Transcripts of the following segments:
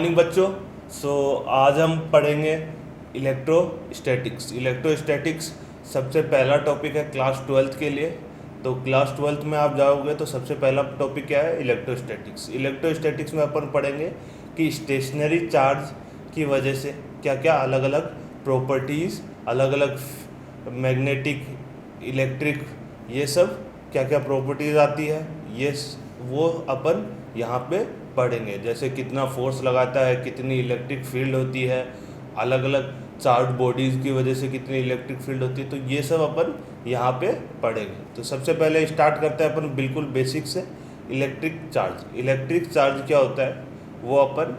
Morning बच्चों। आज हम पढ़ेंगे इलेक्ट्रोस्टैटिक्स। इलेक्ट्रोस्टैटिक्स सबसे पहला टॉपिक है क्लास ट्वेल्थ के लिए। तो क्लास ट्वेल्थ में आप जाओगे तो सबसे पहला टॉपिक क्या है? इलेक्ट्रोस्टैटिक्स। इलेक्ट्रोस्टैटिक्स में अपन पढ़ेंगे कि स्टेशनरी चार्ज की वजह से क्या क्या अलग अलग प्रॉपर्टीज़, अलग अलग मैग्नेटिक, इलेक्ट्रिक, ये सब क्या क्या प्रॉपर्टीज़ आती है, वो अपन यहाँ पे पढ़ेंगे। जैसे कितना फोर्स लगाता है, कितनी इलेक्ट्रिक फील्ड होती है, अलग अलग चार्ज बॉडीज़ की वजह से कितनी इलेक्ट्रिक फील्ड होती है, तो ये सब अपन यहाँ पे पढ़ेंगे। तो सबसे पहले स्टार्ट करते हैं अपन बिल्कुल बेसिक से। Electric charge. इलेक्ट्रिक चार्ज क्या होता है वो अपन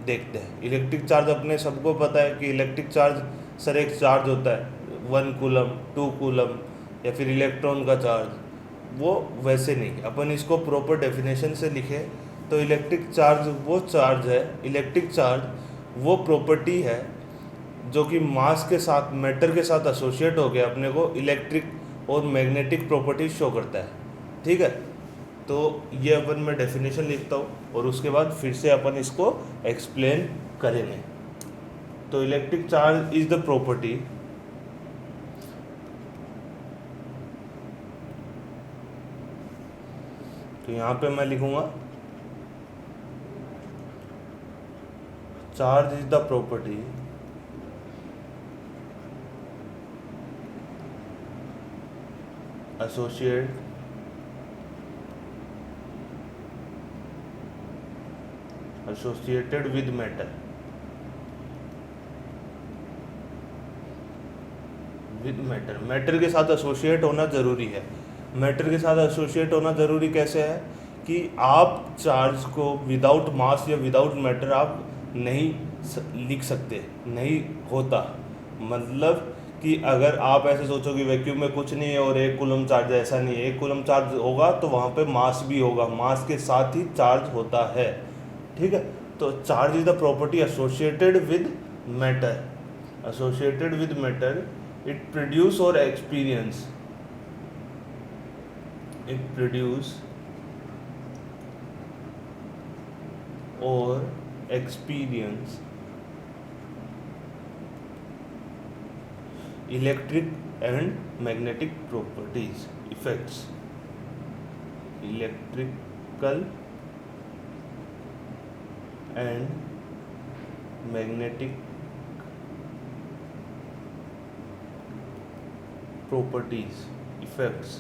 देखते हैं। इलेक्ट्रिक चार्ज अपने सबको पता है कि इलेक्ट्रिक चार्ज सर एक चार्ज होता है 1 कूलम, 2 कूलम, या फिर इलेक्ट्रॉन का चार्ज। वो वैसे नहीं, अपन इसको प्रॉपर डेफिनेशन से लिखे तो इलेक्ट्रिक चार्ज वो चार्ज है, इलेक्ट्रिक चार्ज वो प्रॉपर्टी है जो कि मास के साथ, मैटर के साथ एसोसिएट हो गया अपने को इलेक्ट्रिक और मैग्नेटिक प्रॉपर्टीज शो करता है। ठीक है, तो ये अपन मैं डेफिनेशन लिखता हूँ और उसके बाद फिर से अपन इसको एक्सप्लेन करेंगे। तो electric charge is the property तो यहाँ पे मैं लिखूंगा charge is the property associated with matter, matter के साथ एसोसिएट होना ज़रूरी है। मैटर के साथ एसोसिएट होना ज़रूरी कैसे है कि आप चार्ज को विदाउट मास या विदाउट मैटर आप नहीं लिख सकते, नहीं होता। मतलब कि अगर आप ऐसे सोचो कि वैक्यूम में कुछ नहीं है और 1 कूलम चार्ज, ऐसा नहीं है। 1 कूलम चार्ज होगा तो वहाँ पे मास भी होगा, मास के साथ ही चार्ज होता है। ठीक है, तो charge is the property associated with matter. Associated with matter, it produce or experience electric and magnetic properties, effects, electrical and magnetic properties, effects.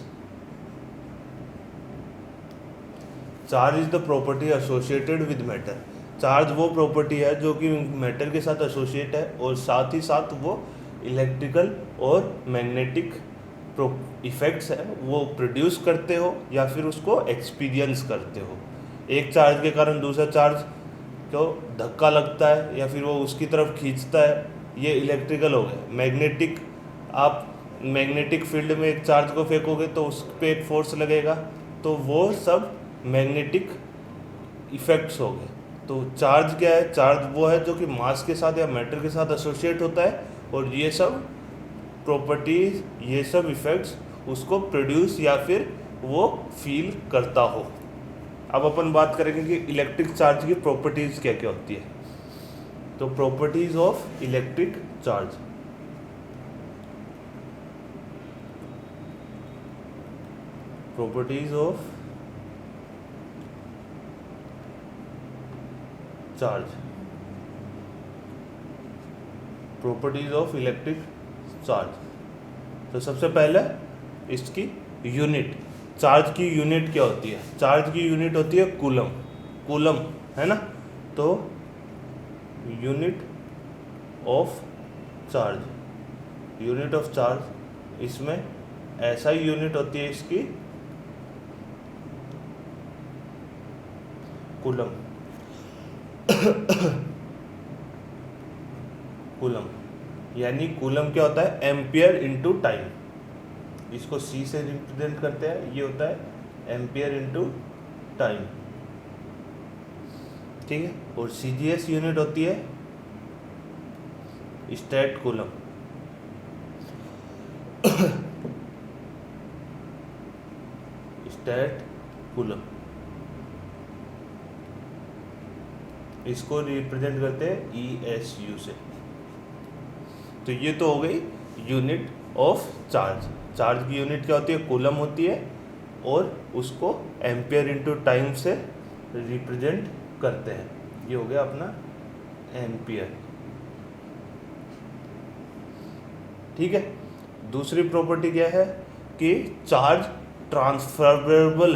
Charge is the property associated with matter. Charge वो property है जो कि matter के साथ associate है और साथ ही साथ वो इलेक्ट्रिकल और मैग्नेटिक इफेक्ट्स है वो प्रोड्यूस करते हो या फिर उसको एक्सपीरियंस करते हो। एक चार्ज के कारण दूसरा चार्ज को धक्का लगता है या फिर वो उसकी तरफ खींचता है, ये इलेक्ट्रिकल हो गए। मैग्नेटिक, आप मैग्नेटिक फील्ड में एक चार्ज को फेंकोगे तो उस पर एक फोर्स लगेगा, तो वो सब मैग्नेटिक इफेक्ट्स हो गए। तो चार्ज क्या है? चार्ज वो है जो कि मास के साथ या मैटर के साथ एसोसिएट होता है और ये सब प्रॉपर्टीज, ये सब इफेक्ट्स उसको प्रोड्यूस या फिर वो फील करता हो। अब अपन बात करेंगे कि इलेक्ट्रिक चार्ज की प्रॉपर्टीज क्या क्या होती है। तो properties of electric charge. Properties of charge, properties of electric charge. तो सबसे पहले इसकी यूनिट, चार्ज की यूनिट क्या होती है? चार्ज की यूनिट होती है कूलम। कूलम है ना, तो unit of charge, unit of charge, इसमें ऐसा यूनिट होती है इसकी कूलम। कूलम यानी कूलम क्या होता है? Ampere into time. इसको सी से रिप्रेजेंट करते हैं, ये होता है एम्पियर इनटू टाइम। ठीक है, और सीजीएस यूनिट होती है स्टेट कूलम। State coulomb. इसको रिप्रेजेंट करते हैं ESU से। तो ये तो हो गई यूनिट ऑफ चार्ज। चार्ज की यूनिट क्या होती है? कूलम होती है, और उसको एम्पियर इंटू टाइम से रिप्रेजेंट करते हैं। ये हो गया अपना एम्पियर। ठीक है। दूसरी प्रॉपर्टी क्या है कि चार्ज ट्रांसफरेबल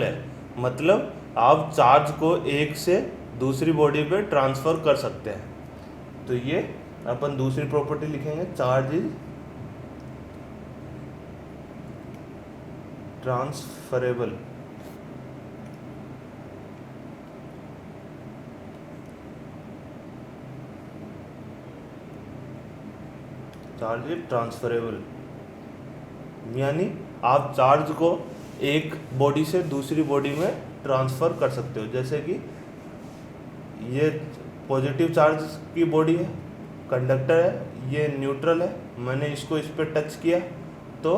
है, मतलब आप चार्ज को एक से दूसरी बॉडी पे ट्रांसफ़र कर सकते हैं। तो ये अपन दूसरी प्रॉपर्टी लिखेंगे, charge is transferable. Charge is transferable यानी आप चार्ज को एक बॉडी से दूसरी बॉडी में ट्रांसफ़र कर सकते हो। जैसे कि ये पॉजिटिव चार्ज की बॉडी है, कंडक्टर है, ये न्यूट्रल है, मैंने इसको इस पर टच किया तो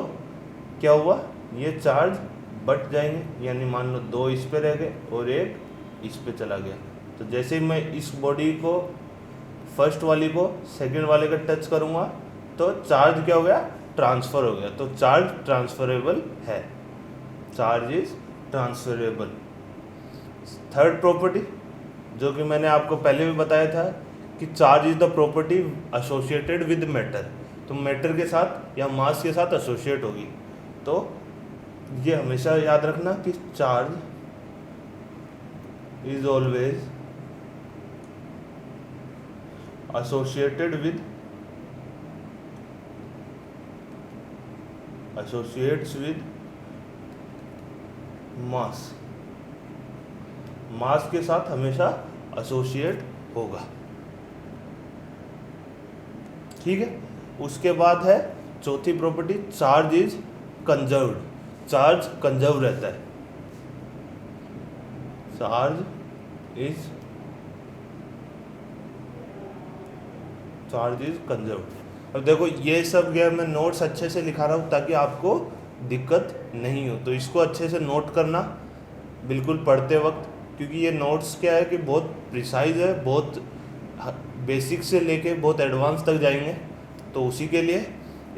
क्या हुआ? ये चार्ज बट जाएंगे, यानी मान लो 2 इस पे रह गए और 1 इस पे चला गया। तो जैसे ही मैं इस बॉडी को, फर्स्ट वाली को सेकंड वाले का टच करूँगा तो चार्ज क्या हो गया? ट्रांसफ़र हो गया। तो चार्ज ट्रांसफरेबल है, charge is transferable. Third property जो कि मैंने आपको पहले भी बताया था कि charge is the property associated with matter. तो मैटर के साथ या मास के साथ एसोसिएट होगी। तो ये हमेशा याद रखना कि charge is always associated with associates with मास। मास के साथ हमेशा एसोसिएट होगा। ठीक है। उसके बाद है चौथी property, charge is conserved. Charge conserve रहता है, चार्ज इज कंजर्व्ड। अब देखो ये सब गया मैं नोट्स अच्छे से लिखा रहा हूँ ताकि आपको दिक्कत नहीं हो, तो इसको अच्छे से नोट करना बिल्कुल पढ़ते वक्त, क्योंकि ये नोट्स क्या है कि बहुत प्रिसाइज है, बहुत बेसिक से लेके बहुत एडवांस तक जाएंगे, तो उसी के लिए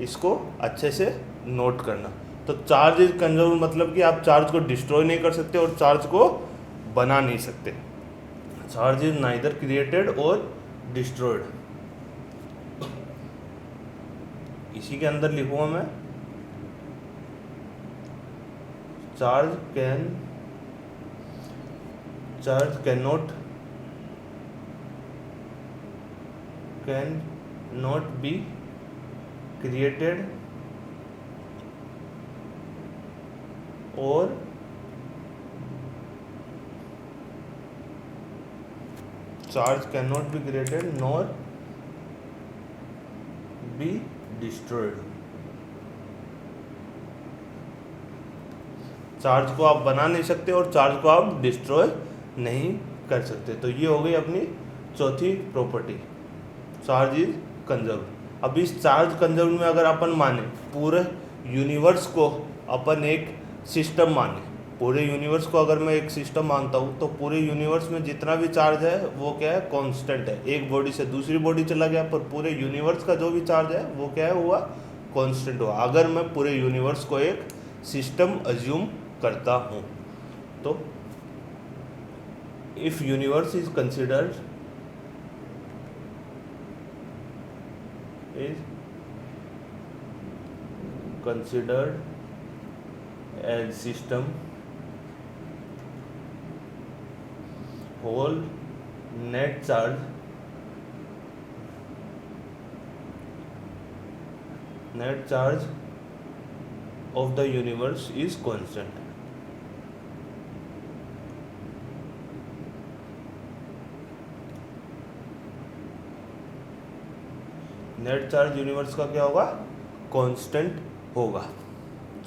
इसको अच्छे से नोट करना। तो चार्ज इज कंजर्व मतलब कि आप चार्ज को डिस्ट्रॉय नहीं कर सकते और चार्ज को बना नहीं सकते। चार्ज इज नाइदर क्रिएटेड और डिस्ट्रॉयड। इसी के अंदर लिखूंगा मैं, charge can not be created और charge can not be created nor be destroyed. Charge को आप बना नहीं सकते और चार्ज को आप डिस्ट्रॉय नहीं कर सकते। तो ये हो गई अपनी चौथी प्रॉपर्टी, चार्ज इज कंजर्व। अब इस चार्ज कंजर्व में अगर अपन माने पूरे यूनिवर्स को अपन एक सिस्टम माने, पूरे यूनिवर्स को अगर मैं एक सिस्टम मानता हूँ तो पूरे यूनिवर्स में जितना भी चार्ज है वो क्या है? कांस्टेंट है। एक बॉडी से दूसरी बॉडी चला गया पर पूरे यूनिवर्स का जो भी चार्ज है वो क्या है? हुआ कांस्टेंट हुआ। अगर मैं पूरे यूनिवर्स को एक सिस्टम अज्यूम करता हूँ तो if universe is considered as system, whole net charge of the universe is constant. Net charge universe का क्या होगा? कांस्टेंट होगा।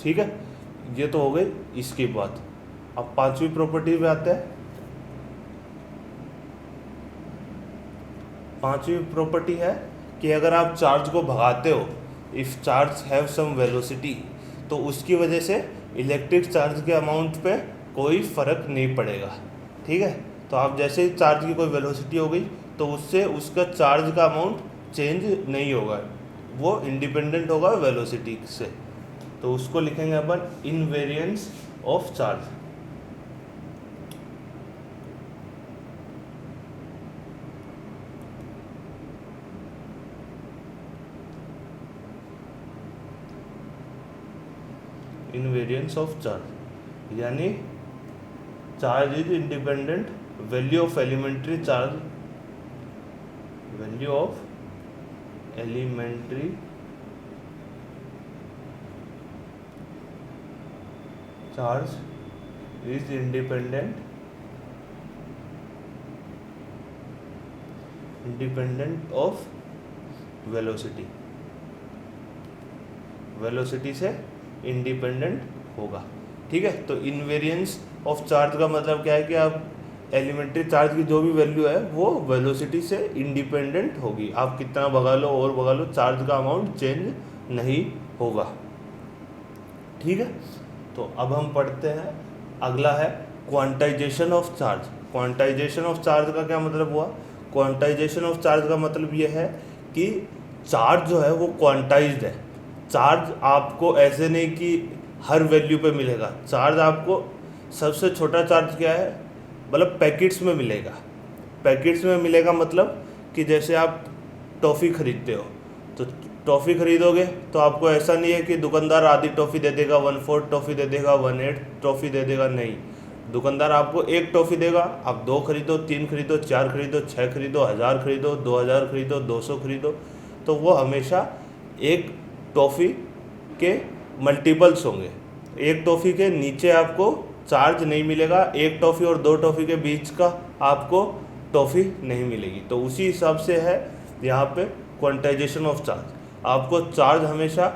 ठीक है, ये तो हो गई इसकी बात। अब पांचवी प्रॉपर्टी पे आते हैं। पांचवी प्रॉपर्टी है कि अगर आप चार्ज को भगाते हो, if charge have some velocity, तो उसकी वजह से इलेक्ट्रिक चार्ज के अमाउंट पे कोई फ़र्क नहीं पड़ेगा। ठीक है, तो तो आप जैसे ही चार्ज की कोई वेलोसिटी हो गई तो उससे उसका चार्ज का अमाउंट चेंज नहीं होगा, वो इंडिपेंडेंट होगा वेलोसिटी से। तो उसको लिखेंगे अपन invariance of charge. Invariance of charge यानी charge is independent, value of elementary charge, value of elementary charge is independent of velocity, velocity से इंडिपेंडेंट होगा। ठीक है, तो इनवेरिएंस ऑफ चार्ज का मतलब क्या है कि आप एलिमेंट्री चार्ज की जो भी वैल्यू है वो वेलोसिटी से इंडिपेंडेंट होगी। आप कितना भगा लो और भगा लो, चार्ज का अमाउंट चेंज नहीं होगा। ठीक है, तो अब हम पढ़ते हैं, अगला है quantization of charge. Quantization of charge का क्या मतलब हुआ? क्वांटाइजेशन ऑफ चार्ज का मतलब ये है कि चार्ज जो है वो क्वांटाइज्ड है। चार्ज आपको ऐसे नहीं कि हर वैल्यू पे मिलेगा, चार्ज आपको सबसे छोटा चार्ज क्या है, मतलब पैकेट्स में मिलेगा। पैकेट्स में मिलेगा मतलब कि जैसे आप टॉफ़ी खरीदते हो, तो टॉफ़ी खरीदोगे तो आपको ऐसा नहीं है कि दुकानदार आधी टॉफ़ी दे देगा, 1/4 टॉफ़ी दे देगा, 1/8 टॉफ़ी दे देगा, नहीं। दुकानदार आपको एक टॉफ़ी देगा, आप 2 खरीदो, 3 खरीदो, 4 खरीदो, 6 खरीदो, 1000 खरीदो, 2000 खरीदो, 200 खरीदो, तो वो हमेशा एक टॉफ़ी के मल्टीपल्स होंगे। एक टॉफ़ी के नीचे आपको चार्ज नहीं मिलेगा, एक टॉफ़ी और 2 टॉफ़ी के बीच का आपको टॉफ़ी नहीं मिलेगी। तो उसी हिसाब से है यहाँ पे क्वांटाइजेशन ऑफ चार्ज। आपको चार्ज हमेशा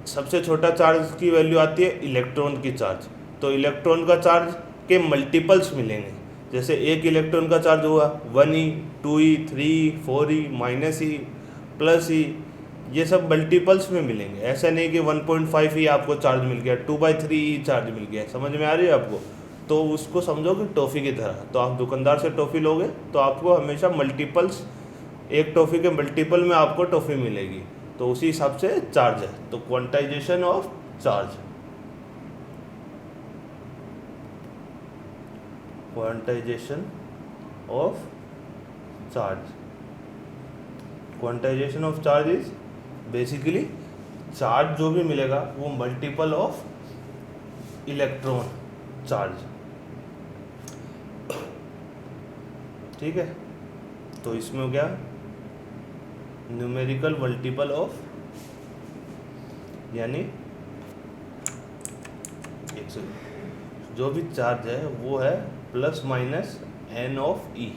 सबसे छोटा चार्ज की वैल्यू आती है इलेक्ट्रॉन की चार्ज, तो इलेक्ट्रॉन का चार्ज के मल्टीपल्स मिलेंगे। जैसे एक इलेक्ट्रॉन का चार्ज हुआ 1e, 2e, 3e, 4e, -e, +e, ये सब मल्टीपल्स में मिलेंगे। ऐसा नहीं कि 1.5 ही आपको चार्ज मिल गया, 2/3 चार्ज मिल गया। समझ में आ रही है आपको? तो उसको समझो कि टॉफ़ी की तरह। तो आप दुकानदार से टॉफ़ी लोगे तो आपको हमेशा मल्टीपल्स, एक टॉफ़ी के मल्टीपल में आपको टॉफ़ी मिलेगी, तो उसी हिसाब से चार्ज है। तो quantization of charge, quantization of charge, quantization of charge is basically charge जो भी मिलेगा वो मल्टीपल ऑफ इलेक्ट्रॉन चार्ज। ठीक है, तो इसमें हो गया न्यूमेरिकल मल्टीपल ऑफ, यानी एक सेकंड, जो भी चार्ज है वो है ±n ऑफ e।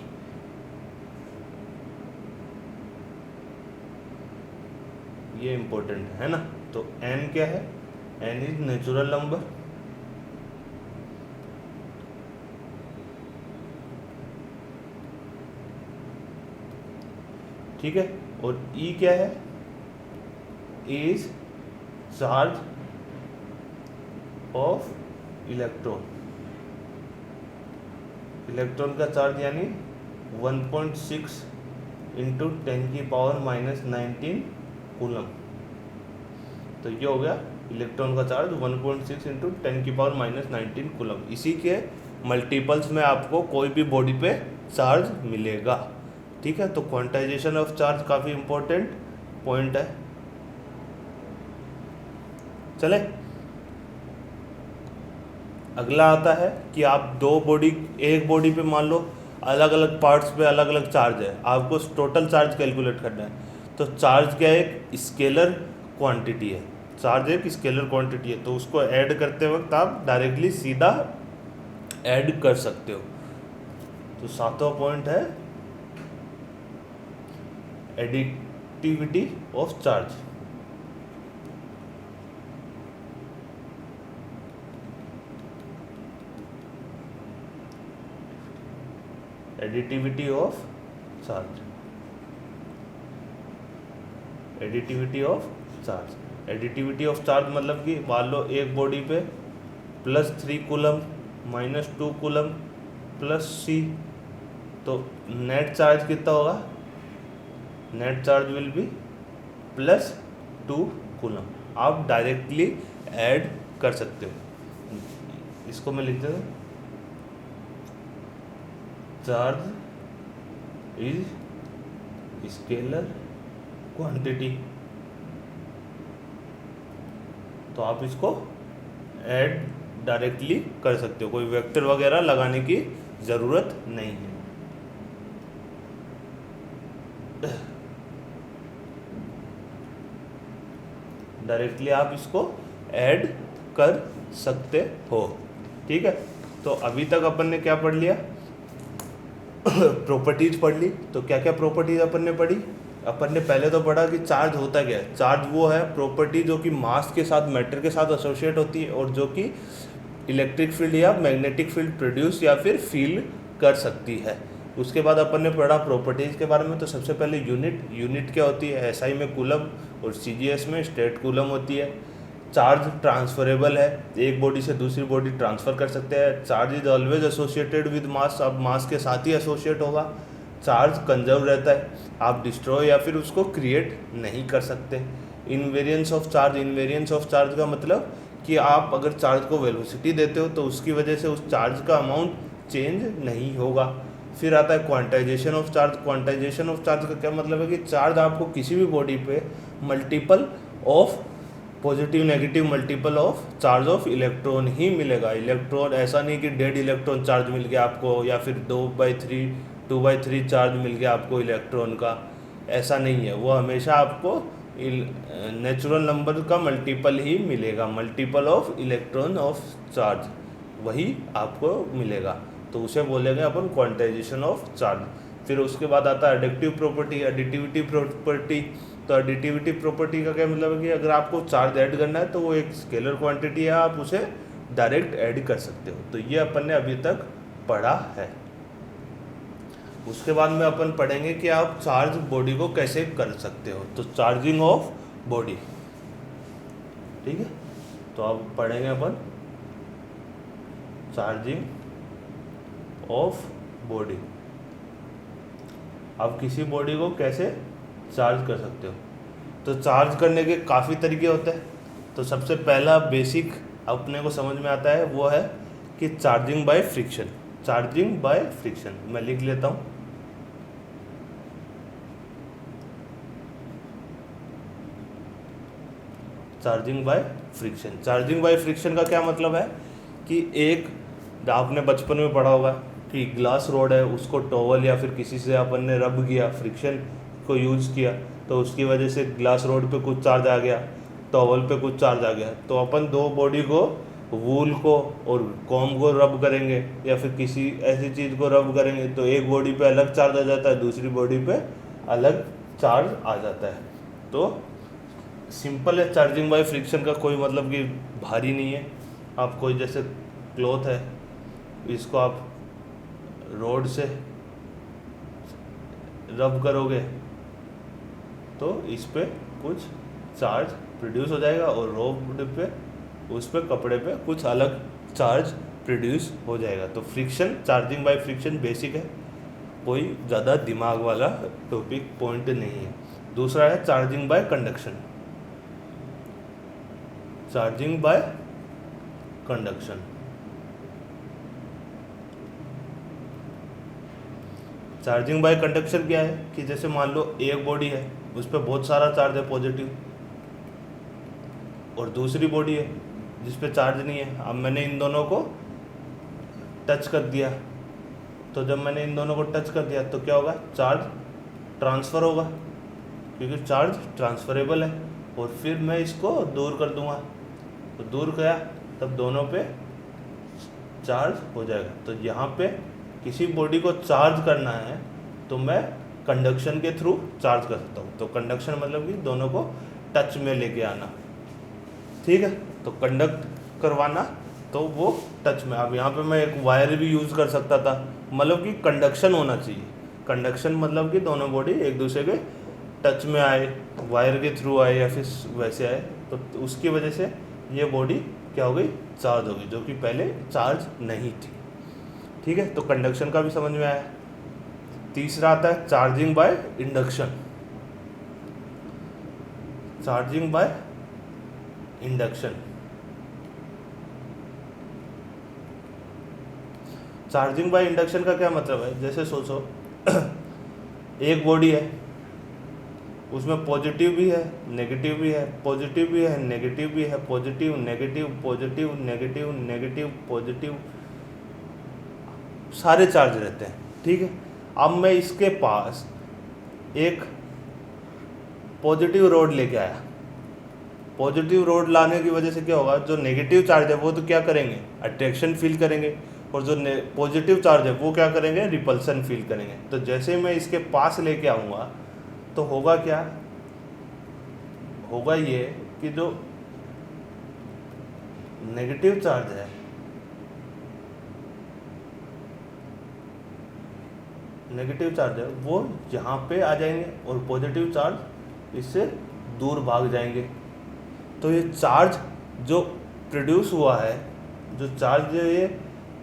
ये इम्पोर्टेंट है ना। तो n क्या है? n इज नेचुरल नंबर, ठीक है। और e क्या है? Is charge of electron, electron का चार्ज यानी 1.6 × 10⁻⁻19 कूलम। तो ये हो गया इलेक्ट्रॉन का चार्ज 1.6 × 10⁻⁻19 कूलम। इसी के मल्टीपल्स में आपको कोई भी बॉडी पे चार्ज मिलेगा। ठीक है, तो क्वांटाइजेशन ऑफ चार्ज काफ़ी इम्पोर्टेंट पॉइंट है। चले, अगला आता है कि आप एक बॉडी पे मान लो अलग अलग पार्ट्स पे अलग अलग चार्ज है, आपको टोटल चार्ज कैलकुलेट करना है। तो चार्ज क्या है? एक स्केलर क्वांटिटी है, चार्ज एक स्केलर क्वांटिटी है, तो उसको ऐड करते वक्त आप डायरेक्टली सीधा ऐड कर सकते हो। तो 7वां पॉइंट है additivity of charge. Additivity of charge, additivity of charge, additivity of charge मतलब कि मान लो एक बॉडी पे +3 कूलम, -2 कूलम, +c तो नेट चार्ज कितना होगा, net charge will be +2 coulomb. आप डायरेक्टली ऐड कर सकते हो, इसको मैं लिख देता हूँ, चार्ज इज स्केलर क्वांटिटी। तो आप इसको ऐड डायरेक्टली कर सकते हो, कोई वेक्टर वगैरह लगाने की ज़रूरत नहीं है। डायरेक्टली आप इसको ऐड कर सकते हो। ठीक है, तो अभी तक अपन ने क्या पढ़ लिया, प्रॉपर्टीज पढ़ ली। तो क्या क्या प्रॉपर्टीज अपन ने पढ़ी, अपन ने पहले तो पढ़ा कि चार्ज होता क्या है। चार्ज वो है प्रॉपर्टी जो कि मास के साथ, मैटर के साथ एसोसिएट होती है और जो कि इलेक्ट्रिक फील्ड या मैग्नेटिक फील्ड प्रोड्यूस या फिर फील कर सकती है। उसके बाद अपन ने पढ़ा प्रॉपर्टीज़ के बारे में। तो सबसे पहले यूनिट क्या होती है, एसआई में कूलम और सीजीएस में स्टेट कूलम होती है। चार्ज ट्रांसफरेबल है, एक बॉडी से दूसरी बॉडी ट्रांसफ़र कर सकते हैं। Charge is always associated with mass, अब मास के साथ ही एसोसिएट होगा। चार्ज कंजर्व रहता है, आप डिस्ट्रॉय या फिर उसको क्रिएट नहीं कर सकते। Invariance of charge, invariance of charge का मतलब कि आप अगर चार्ज को वेलोसिटी देते हो तो उसकी वजह से उस चार्ज का अमाउंट चेंज नहीं होगा। फिर आता है quantization of charge. Quantization of charge का क्या मतलब है कि चार्ज आपको किसी भी बॉडी पे multiple of positive negative multiple of charge of electron ही मिलेगा। इलेक्ट्रॉन ऐसा नहीं कि डेड इलेक्ट्रॉन चार्ज मिल गया आपको या फिर 2/3 चार्ज मिल गया आपको इलेक्ट्रॉन का, ऐसा नहीं है। वो हमेशा आपको नेचुरल नंबर का मल्टीपल ही मिलेगा, multiple of electron of charge वही आपको मिलेगा। तो उसे बोलेंगे अपन क्वांटाइजेशन ऑफ चार्ज। फिर उसके बाद आता है एडिटिव प्रॉपर्टी, एडिटिविटी प्रॉपर्टी। तो एडिटिविटी प्रॉपर्टी का क्या मतलब है कि अगर आपको चार्ज ऐड करना है तो वो एक स्केलर क्वांटिटी है, आप उसे डायरेक्ट ऐड कर सकते हो। तो ये अपन ने अभी तक पढ़ा है। उसके बाद में अपन पढ़ेंगे कि आप चार्ज बॉडी को कैसे कर सकते हो। तो चार्जिंग ऑफ बॉडी, ठीक है। तो अब पढ़ेंगे अपन चार्जिंग ऑफ बॉडी। अब किसी बॉडी को कैसे चार्ज कर सकते हो। तो चार्ज करने के काफ़ी तरीके होते हैं। तो सबसे पहला बेसिक अपने को समझ में आता है वो है कि charging by friction. Charging by friction मैं लिख लेता हूँ। Charging by friction. Charging by friction का क्या मतलब है कि एक आपने बचपन में पढ़ा होगा कि ग्लास रोड है, उसको टॉवल या फिर किसी से अपन ने रब किया, फ्रिक्शन को यूज़ किया, तो उसकी वजह से ग्लास रोड पे कुछ चार्ज आ गया, टॉवल पे कुछ चार्ज आ गया। तो अपन दो बॉडी को, वूल को और कॉम को रब करेंगे या फिर किसी ऐसी चीज़ को रब करेंगे तो एक बॉडी पे अलग चार्ज आ जाता है, दूसरी बॉडी पे अलग चार्ज आ जाता है। तो सिंपल है चार्जिंग बाय फ्रिक्शन का, कोई मतलब कि भारी नहीं है। आप कोई जैसे क्लॉथ है, इसको आप रोड से रब करोगे तो इस पे कुछ चार्ज प्रोड्यूस हो जाएगा और रोड पे, उस पे कपड़े पे कुछ अलग चार्ज प्रोड्यूस हो जाएगा। तो friction, charging by friction basic है, कोई ज़्यादा दिमाग वाला टॉपिक पॉइंट नहीं है। दूसरा है charging by conduction. Charging by conduction, charging by conduction क्या है कि जैसे मान लो एक बॉडी है, उस पर बहुत सारा चार्ज है पॉजिटिव, और दूसरी बॉडी है जिस पे चार्ज नहीं है। अब मैंने इन दोनों को टच कर दिया, तो जब मैंने इन दोनों को टच कर दिया तो क्या होगा, चार्ज ट्रांसफ़र होगा क्योंकि चार्ज ट्रांसफरेबल है। और फिर मैं इसको दूर कर दूंगा, तो दूर किया तब दोनों पे चार्ज हो जाएगा। तो यहाँ पे किसी बॉडी को चार्ज करना है तो मैं कंडक्शन के थ्रू चार्ज कर सकता हूँ। तो कंडक्शन मतलब कि दोनों को टच में लेके आना, ठीक है। तो कंडक्ट करवाना, तो वो टच में। अब यहाँ पे मैं एक वायर भी यूज़ कर सकता था, मतलब कि कंडक्शन होना चाहिए। कंडक्शन मतलब कि दोनों बॉडी एक दूसरे के टच में आए, वायर के थ्रू आए या फिर वैसे आए, तो उसकी वजह से ये बॉडी क्या हो गई, चार्ज हो गई, जो कि पहले चार्ज नहीं थी, ठीक है। तो कंडक्शन का भी समझ में आया। तीसरा आता है charging by induction. Charging by induction. Charging by induction का क्या मतलब है, जैसे सोचो एक बॉडी है, उसमें पॉजिटिव भी है नेगेटिव भी है, पॉजिटिव भी है नेगेटिव भी है, positive negative positive negative negative positive, सारे चार्ज रहते हैं, ठीक है। अब मैं इसके पास एक पॉजिटिव रोड लेके आया। पॉजिटिव रोड लाने की वजह से क्या होगा, जो नेगेटिव चार्ज है वो तो क्या करेंगे, अट्रैक्शन फील करेंगे, और जो पॉजिटिव चार्ज है वो क्या करेंगे, रिपल्सन फील करेंगे। तो जैसे मैं इसके पास लेके आऊँगा तो होगा क्या, होगा ये कि जो नेगेटिव चार्ज है, वो यहाँ पे आ जाएंगे और पॉजिटिव चार्ज इससे दूर भाग जाएंगे। तो ये चार्ज जो प्रोड्यूस हुआ है, जो चार्ज ये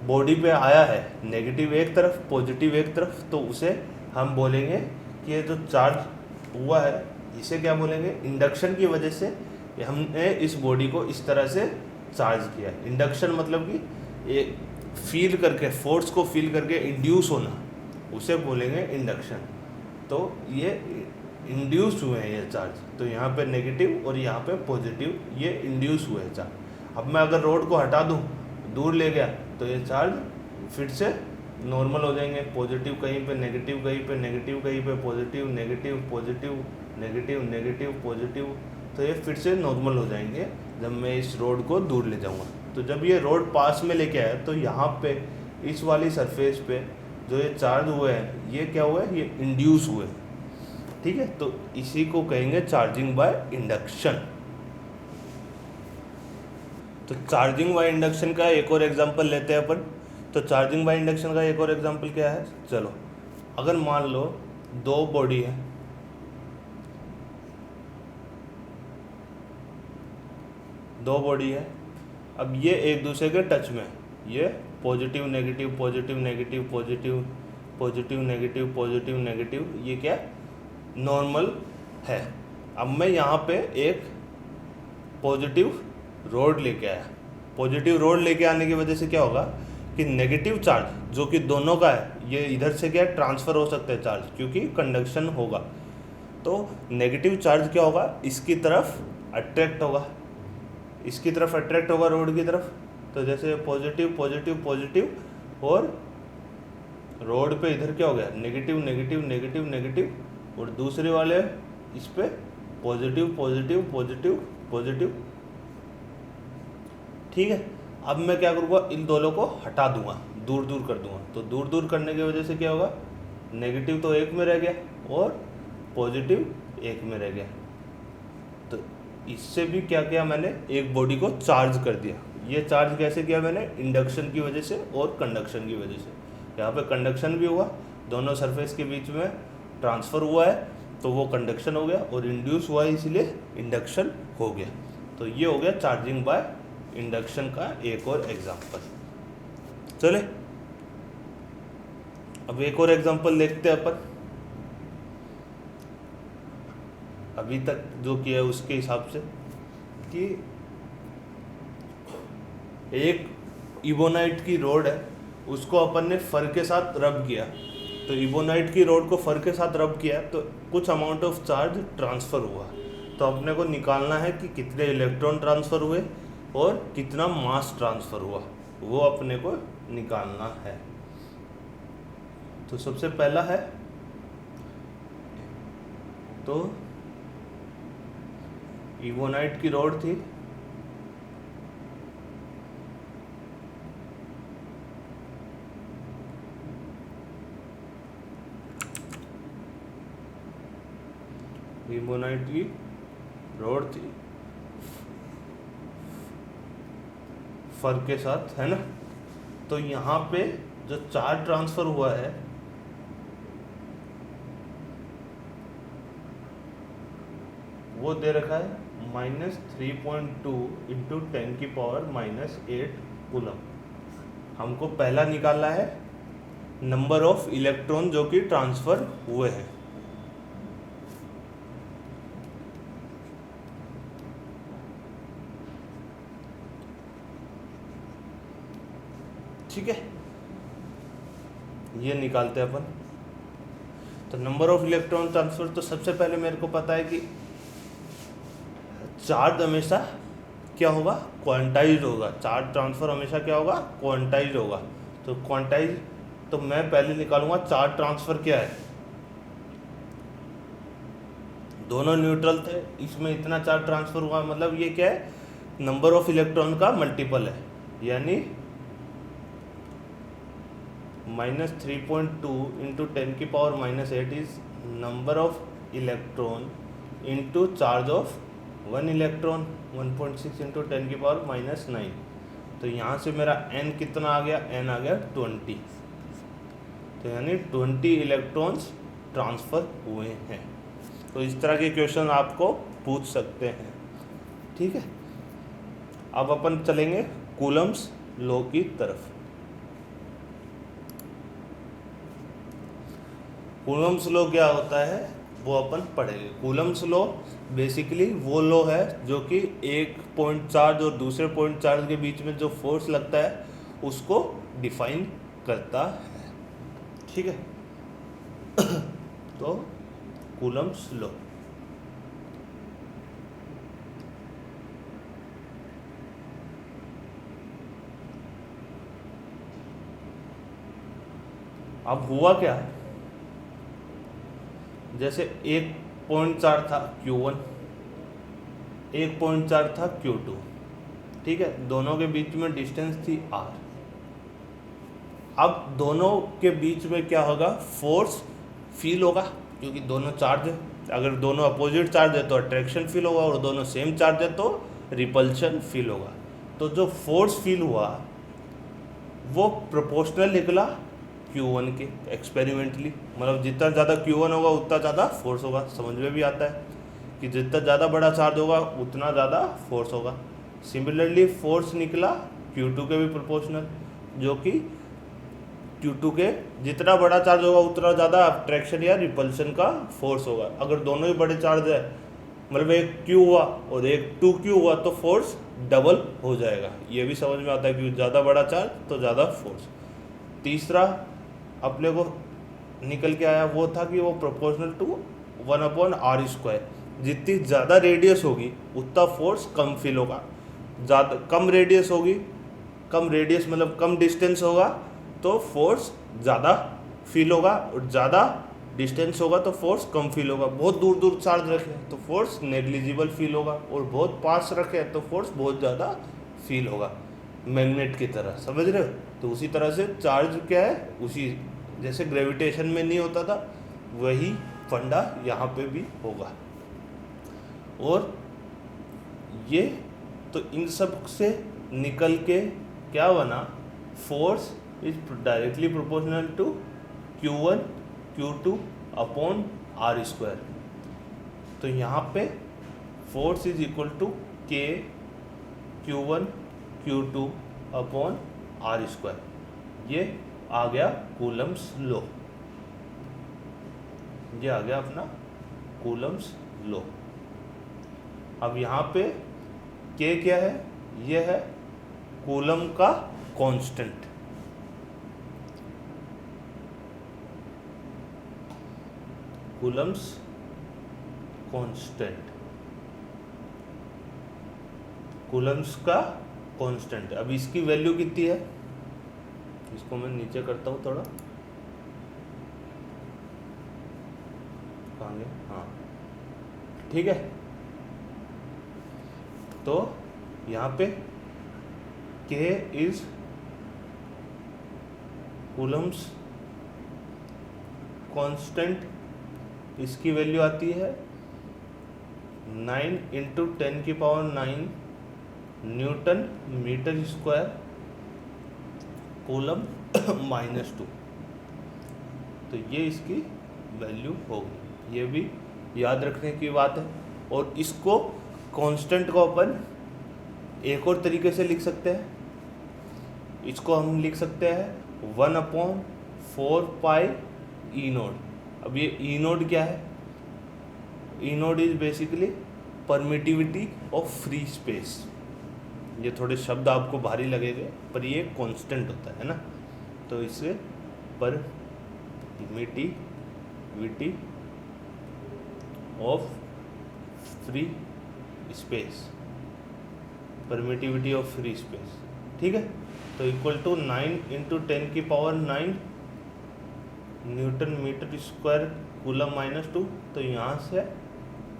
बॉडी पे आया है, नेगेटिव एक तरफ पॉजिटिव एक तरफ, तो उसे हम बोलेंगे कि ये जो चार्ज हुआ है इसे क्या बोलेंगे, इंडक्शन की वजह से हमने इस बॉडी को इस तरह से चार्ज किया। इंडक्शन मतलब कि ये फील करके, फोर्स को फील करके इंड्यूस होना, उसे बोलेंगे इंडक्शन। तो ये इंड्यूस हुए हैं ये चार्ज, तो यहाँ पे नेगेटिव और यहाँ पे पॉजिटिव, ये इंड्यूस हुए हैं चार्ज। अब मैं अगर रोड को हटा दूँ, दूर ले गया, तो ये चार्ज फिर से नॉर्मल हो जाएंगे। पॉजिटिव कहीं पे, नेगेटिव कहीं पे, नेगेटिव कहीं पे, positive negative positive negative negative positive, तो ये फिर से नॉर्मल हो जाएंगे जब मैं इस रोड को दूर ले जाऊँगा। तो जब ये रोड पास में लेके आया तो यहाँ पे इस वाली सरफेस पे जो ये चार्ज हुए हैं, ये क्या हुआ है, ये इंड्यूस हुए, ठीक है। तो इसी को कहेंगे चार्जिंग बाय इंडक्शन। तो चार्जिंग बाय इंडक्शन का एक और एग्जांपल लेते हैं अपन। तो चार्जिंग बाय इंडक्शन का एक और एग्जांपल क्या है, चलो अगर मान लो दो बॉडी है, अब ये एक दूसरे के टच में, ये positive negative positive negative positive positive negative positive negative, ये क्या नॉर्मल है। अब मैं यहाँ पे एक पॉजिटिव रोड लेके आया। पॉजिटिव रोड लेके आने की वजह से क्या होगा कि नेगेटिव चार्ज जो कि दोनों का है, ये इधर से क्या ट्रांसफ़र हो सकता है चार्ज, क्योंकि कंडक्शन होगा। तो नेगेटिव चार्ज क्या होगा, इसकी तरफ अट्रैक्ट होगा, इसकी तरफ अट्रैक्ट होगा रोड की तरफ। तो जैसे पॉजिटिव पॉजिटिव पॉजिटिव, और रोड पे इधर क्या हो गया, नेगेटिव नेगेटिव नेगेटिव नेगेटिव, और दूसरे वाले इस पे पॉजिटिव पॉजिटिव पॉजिटिव पॉजिटिव, ठीक है। अब मैं क्या करूँगा, इन दोनों को हटा दूंगा, दूर दूर कर दूंगा। तो दूर दूर करने की वजह से क्या होगा, नेगेटिव तो एक में रह गया और पॉजिटिव एक में रह गया। तो इससे भी क्या किया मैंने, एक बॉडी को चार्ज कर दिया। ये चार्ज कैसे किया मैंने, इंडक्शन की वजह से और कंडक्शन की वजह से। यहाँ पे कंडक्शन भी हुआ, दोनों सरफेस के बीच में ट्रांसफ़र हुआ है, तो वो कंडक्शन हो गया, और इंड्यूस हुआ है इसलिए इंडक्शन हो गया। तो ये हो गया चार्जिंग बाय इंडक्शन का एक और एग्जांपल। चले अब एक और एग्जांपल देखते हैं अपन। अभी तक जो किया है उसके हिसाब से, कि एक इबोनाइट की रोड है, उसको अपन ने फर के साथ रब किया। तो इबोनाइट की रोड को फर के साथ रब किया तो कुछ अमाउंट ऑफ चार्ज ट्रांसफ़र हुआ। तो अपने को निकालना है कि कितने इलेक्ट्रॉन ट्रांसफ़र हुए और कितना मास ट्रांसफ़र हुआ, वो अपने को निकालना है। तो सबसे पहला है, तो इबोनाइट की रोड थी, इबोनाइट की रोड थी फर के साथ, है ना। तो यहाँ पे जो चार्ज ट्रांसफ़र हुआ है वो दे रखा है -3.2 इंटू 10⁻⁻8 कूलम। हमको पहला निकालना है नंबर ऑफ इलेक्ट्रॉन जो कि ट्रांसफर हुए हैं। ठीक है, ये निकालते हैं अपन। तो नंबर ऑफ इलेक्ट्रॉन ट्रांसफर, तो सबसे पहले मेरे को पता है कि चार्ज हमेशा क्या होगा, क्वांटाइज होगा। चार्ज ट्रांसफर हमेशा क्या होगा, क्वांटाइज होगा। तो क्वांटाइज, तो मैं पहले निकालूंगा चार्ज ट्रांसफर क्या है। दोनों न्यूट्रल थे, इसमें इतना चार्ज ट्रांसफर हुआ, मतलब ये क्या है, नंबर ऑफ इलेक्ट्रॉन का मल्टीपल है, यानी -3.2 into 10⁻⁻8 is number of electron into charge of 1 electron, 1.6 into 10⁻⁻9। तो यहाँ से मेरा n कितना आ गया, n आ गया 20। तो यानी 20 इलेक्ट्रॉन्स ट्रांसफर हुए हैं। तो इस तरह के क्वेश्चन आपको पूछ सकते हैं। ठीक है, अब अपन चलेंगे कूलम्स लॉ की तरफ। कूलम्स लॉ क्या होता है वो अपन पढ़ेंगे। कूलम्स लॉ बेसिकली वो लॉ है जो कि एक पॉइंट चार्ज और दूसरे पॉइंट चार्ज के बीच में जो फोर्स लगता है उसको डिफाइन करता है। ठीक है, तो कूलम्स लॉ, अब हुआ क्या, जैसे एक पॉइंट चार्ज था Q1, एक पॉइंट चार्ज था Q2। ठीक है, दोनों के बीच में डिस्टेंस थी R। अब दोनों के बीच में क्या होगा, फोर्स फील होगा, क्योंकि दोनों चार्ज है। अगर दोनों अपोजिट चार्ज है तो अट्रैक्शन फील होगा, और दोनों सेम चार्ज है तो रिपल्शन फील होगा। तो जो फोर्स फील हुआ वो प्रोपोर्शनल निकला Q1 के, एक्सपेरिमेंटली। मतलब जितना ज़्यादा Q1 होगा उतना ज़्यादा फोर्स होगा। समझ में भी आता है कि जितना ज़्यादा बड़ा चार्ज होगा उतना ज़्यादा फोर्स होगा। सिमिलरली फोर्स निकला Q2 के भी प्रोपोर्शनल, जो कि Q2 के जितना बड़ा चार्ज होगा उतना ज़्यादा अट्रैक्शन या रिपल्शन का फोर्स होगा। अगर दोनों ही बड़े चार्ज है, मतलब एक Q हुआ और एक 2Q हुआ, तो फोर्स डबल हो जाएगा। ये भी समझ में आता है कि ज़्यादा बड़ा चार्ज तो ज़्यादा फोर्स। तीसरा अपने को निकल के आया वो था कि वो प्रोपोर्शनल टू 1/r²। जितनी ज़्यादा रेडियस होगी उतना फोर्स कम फील होगा। ज़्यादा कम रेडियस होगी, कम रेडियस मतलब कम डिस्टेंस होगा तो फोर्स ज़्यादा फील होगा, और ज़्यादा डिस्टेंस होगा तो फोर्स कम फील होगा। बहुत दूर दूर चार्ज रखे तो फोर्स नेग्लिजिबल फील होगा, और बहुत पास रखे तो फोर्स बहुत ज़्यादा फील होगा, मैग्नेट की तरह। समझ रहे हो? तो उसी तरह से चार्ज क्या है, उसी जैसे ग्रेविटेशन में नहीं होता था वही फंडा यहाँ पे भी होगा। और ये तो इन सब से निकल के क्या बना, force is directly proportional to Q1 Q2 upon r²। तो यहाँ पे force is equal to K Q1 Q2 upon r²। ये आ गया कूलम्स लॉ, ये आ गया अपना कूलम्स लॉ। अब यहाँ पे K क्या है, ये है कूलम का कांस्टेंट। कूलम्स कांस्टेंट, कूलम्स का कांस्टेंट। अब इसकी वैल्यू कितनी है, इसको मैं नीचे करता हूँ थोड़ा, कहाँ गया, हाँ ठीक है। तो यहाँ पे K इज कूलम्स कांस्टेंट, इसकी वैल्यू आती है 9 into 10⁹ newton metre square coulomb -2। तो ये इसकी वैल्यू होगी, ये भी याद रखने की बात है। और इसको कांस्टेंट को अपन एक और तरीके से लिख सकते हैं, इसको हम लिख सकते हैं 1/4 4 पाई ई नोड। अब ये ई नोड क्या है? ई node is basically permittivity of free space. ये थोड़े शब्द आपको भारी लगेंगे पर ये कांस्टेंट होता है ना, तो इससे permittivity of free space, permittivity of free space, ठीक है। तो equal to 9 into 10⁹ newton metre square coulomb -2। तो यहाँ से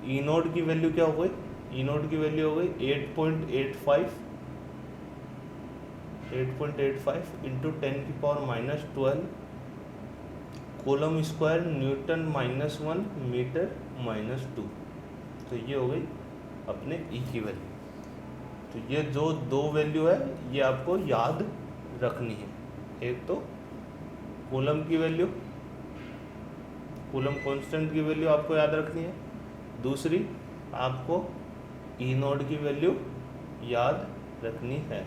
ई नोड की वैल्यू क्या हो गई? ई नोड की वैल्यू हो गई 8.85 into 10⁻12 coulomb square newton -1 metre -2। तो ये हो गई अपने ई की वैल्यू। तो ये जो दो वैल्यू है ये आपको याद रखनी है। एक तो कूलम की वैल्यू, कूलम कांस्टेंट की वैल्यू आपको याद रखनी है। दूसरी आपको ई नोड की वैल्यू याद रखनी है।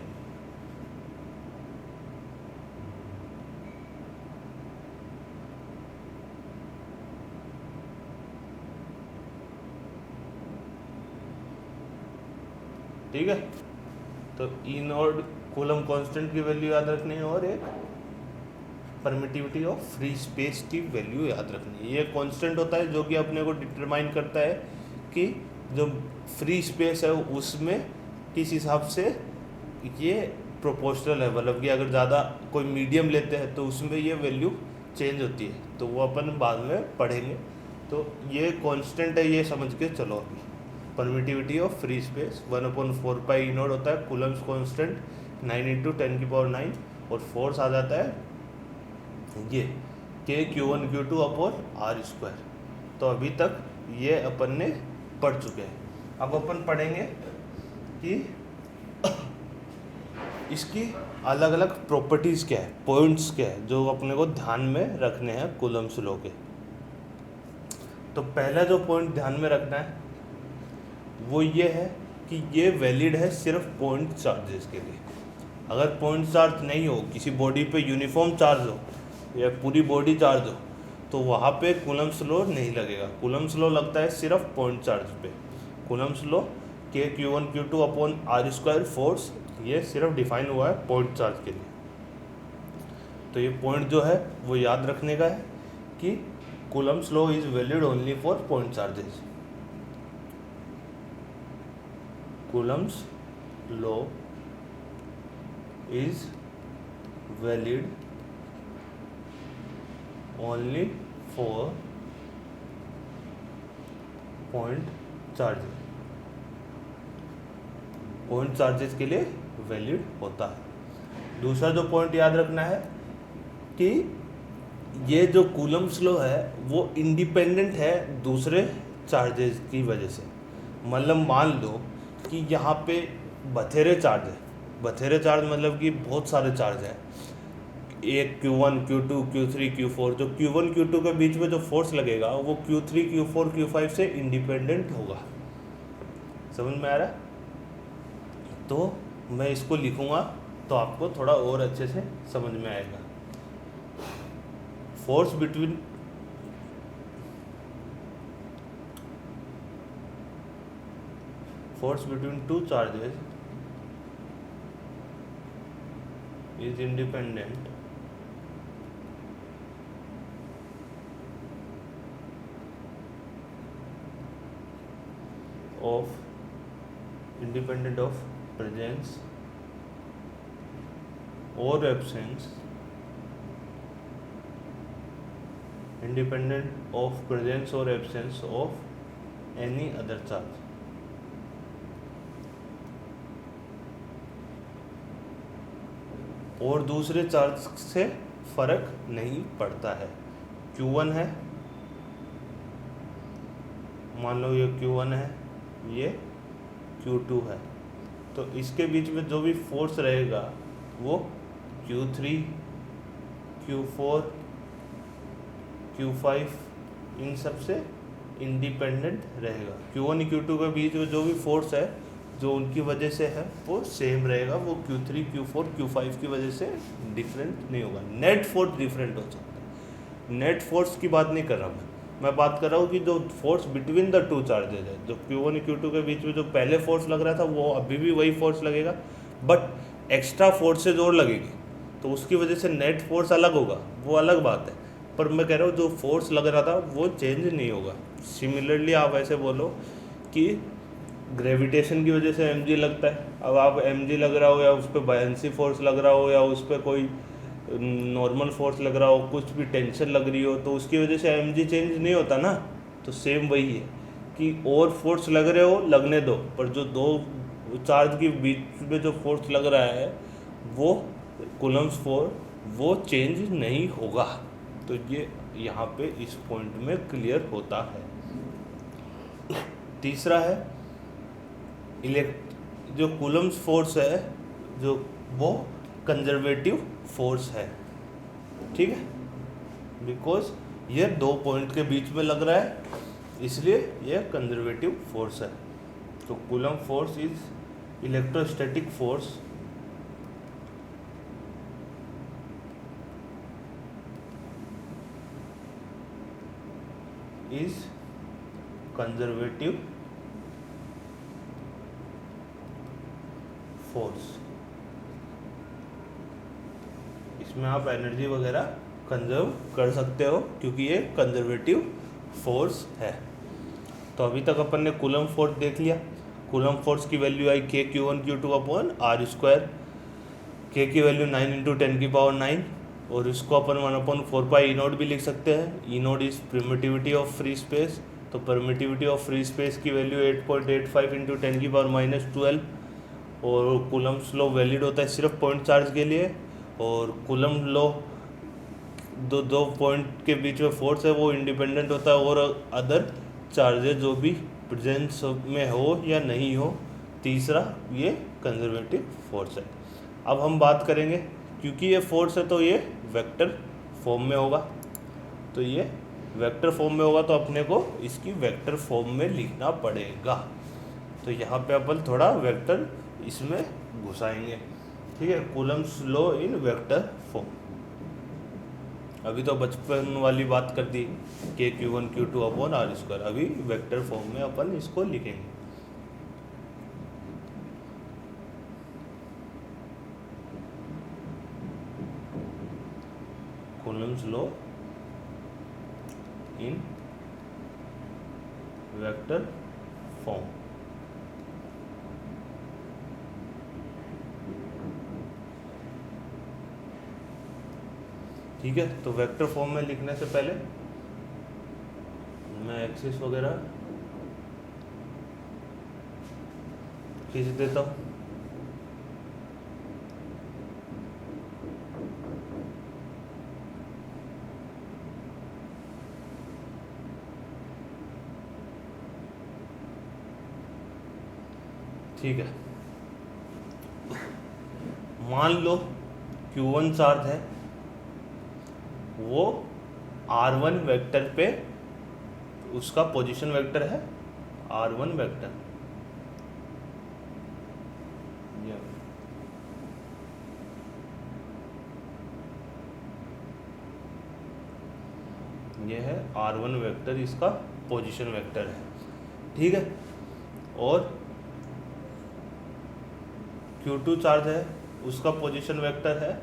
ठीक है, तो ई नोड कूलम कांस्टेंट की वैल्यू याद रखनी है और एक परमिटिविटी ऑफ फ्री स्पेस की वैल्यू याद रखनी है। ये कांस्टेंट होता है जो कि अपने को डिटरमाइन करता है कि जो फ्री स्पेस है उसमें किस हिसाब से ये प्रोपोर्शनल है, मतलब कि अगर ज़्यादा कोई मीडियम लेते हैं तो उसमें ये वैल्यू चेंज होती है, तो वो अपन बाद में पढ़ेंगे। तो ये कांस्टेंट है, ये समझ के चलो। अभी permittivity of free space 1/4 pi E node होता है, कूलम्स कांस्टेंट 9 इंटू 10⁹, और फोर्स आ जाता है ये Q1 Q2 अपॉन r²। तो अभी तक ये अपन ने पढ़ चुके हैं। अब अपन पढ़ेंगे कि इसकी अलग अलग प्रॉपर्टीज़ क्या है, पॉइंट्स क्या है जो अपने को ध्यान में रखने हैं कूलम्स लॉ के। तो पहला जो पॉइंट ध्यान में रखना है वो ये है कि ये वैलिड है सिर्फ पॉइंट चार्जेस के लिए। अगर पॉइंट चार्ज नहीं हो, किसी बॉडी पे यूनिफॉर्म चार्ज हो या पूरी बॉडी चार्ज हो, तो वहाँ पे कूलम्स लॉ नहीं लगेगा। कूलम्स लॉ लगता है सिर्फ पॉइंट चार्ज पे। Coulomb's law Q1 Q2 upon r² force, ये सिर्फ डिफाइन हुआ है पॉइंट चार्ज के लिए। तो ये पॉइंट जो है वो याद रखने का है कि Coulomb's law is valid only for point charges. Coulomb's law is valid only for point charges। Point charges के लिए वैलिड होता है। दूसरा जो पॉइंट याद रखना है कि ये जो कूलम्स लॉ है वो इंडिपेंडेंट है दूसरे चार्जेस की वजह से। मतलब मान लो कि यहाँ पे बथेरे चार्ज है, बथेरे चार्ज मतलब कि बहुत सारे चार्ज हैं, एक Q1 Q2 Q3 Q4। जो Q1 Q2 के बीच में जो फोर्स लगेगा वो Q3 Q4 Q5 से इंडिपेंडेंट होगा। समझ में आ रहा है? तो मैं इसको लिखूँगा तो आपको थोड़ा और अच्छे से समझ में आएगा। Force between two charges is independent of presence or absence, independent of presence or absence of any other charge। और दूसरे चार्ज से फर्क नहीं पड़ता है। Q1 है, मान लो ये Q1 है, ये Q2 है, तो इसके बीच में जो भी फोर्स रहेगा वो Q3 Q4 Q5 इन सब से इंडिपेंडेंट रहेगा। Q1 Q2 के बीच में जो भी फोर्स है जो उनकी वजह से है वो सेम रहेगा, वो Q3 Q4 Q5 की वजह से डिफरेंट नहीं होगा। नेट फोर्स डिफरेंट हो सकता है, नेट फोर्स की बात नहीं कर रहा मैं बात कर रहा हूँ कि जो force between the two charges है, जो Q1 Q2 के बीच में जो पहले फोर्स लग रहा था वो अभी भी वही फोर्स लगेगा, बट एक्स्ट्रा फोर्सेज और लगेगी, तो उसकी वजह से नेट फोर्स अलग होगा, वो अलग बात है। पर मैं कह रहा हूँ जो फोर्स लग रहा था वो चेंज नहीं होगा। सिमिलरली आप ऐसे बोलो कि ग्रेविटेशन की वजह से mg लगता है, अब आप mg लग रहा हो या उस पर बायंसी फोर्स लग रहा हो या उस पर कोई नॉर्मल फोर्स लग रहा हो, कुछ भी टेंशन लग रही हो, तो उसकी वजह से mg चेंज नहीं होता ना। तो सेम वही है कि और फोर्स लग रहे हो लगने दो, पर जो दो चार्ज के बीच में जो फोर्स लग रहा है वो कूलम्ब्स फोर्स वो चेंज नहीं होगा। तो ये यहाँ पे इस पॉइंट में क्लियर होता है। तीसरा है जो कूलम्ब्स फोर्स है जो वो कंजर्वेटिव फोर्स है, ठीक है, बिकॉज ये दो पॉइंट के बीच में लग रहा है इसलिए ये कंजर्वेटिव फोर्स है। तो coulomb force is electrostatic force is conservative force। इसमें आप एनर्जी वगैरह कंजर्व कर सकते हो क्योंकि ये कंजर्वेटिव फोर्स है। तो अभी तक अपन ने कूलम्ब फोर्स देख लिया। कूलम्ब फोर्स की वैल्यू आई K Q1 Q2 upon R square. K की वैल्यू 9 × 10⁹ और इसको अपन 1/4 ई नोट भी लिख सकते हैं। E naught is permittivity of free space, तो परमिटिविटी ऑफ फ्री स्पेस की वैल्यू 8.85 × 10⁻12। और कूलम्ब्स लॉ वैलिड होता है सिर्फ पॉइंट चार्ज के लिए, और कूलम्ब लॉ दो पॉइंट के बीच में फोर्स है वो इंडिपेंडेंट होता है और अदर चार्जेस जो भी प्रेजेंस में हो या नहीं हो। तीसरा ये कंजर्वेटिव फोर्स है। अब हम बात करेंगे, क्योंकि ये फोर्स है तो ये वेक्टर फॉर्म में होगा, तो ये वेक्टर फॉर्म में होगा तो अपने को इसकी वेक्टर फॉर्म में लिखना पड़ेगा। तो यहाँ पे अपन थोड़ा वेक्टर इसमें घुसाएंगे, ठीक है। Coulomb's law in vector form. अभी तो बचपन वाली बात कर दी K Q1 Q2 upon R square, अभी वेक्टर फॉर्म में अपन इसको लिखेंगे। Coulomb's law in vector form. ठीक है, तो वेक्टर फॉर्म में लिखने से पहले मैं एक्सिस वगैरह खींच देता हूँ। ठीक है, मान लो Q1 चार्ज है, वो R1 वेक्टर पे उसका पोजीशन वेक्टर है R1 वेक्टर। ये है R1 वेक्टर, इसका पोजीशन वेक्टर है, ठीक है। और Q2 चार्ज है, उसका पोजीशन वेक्टर है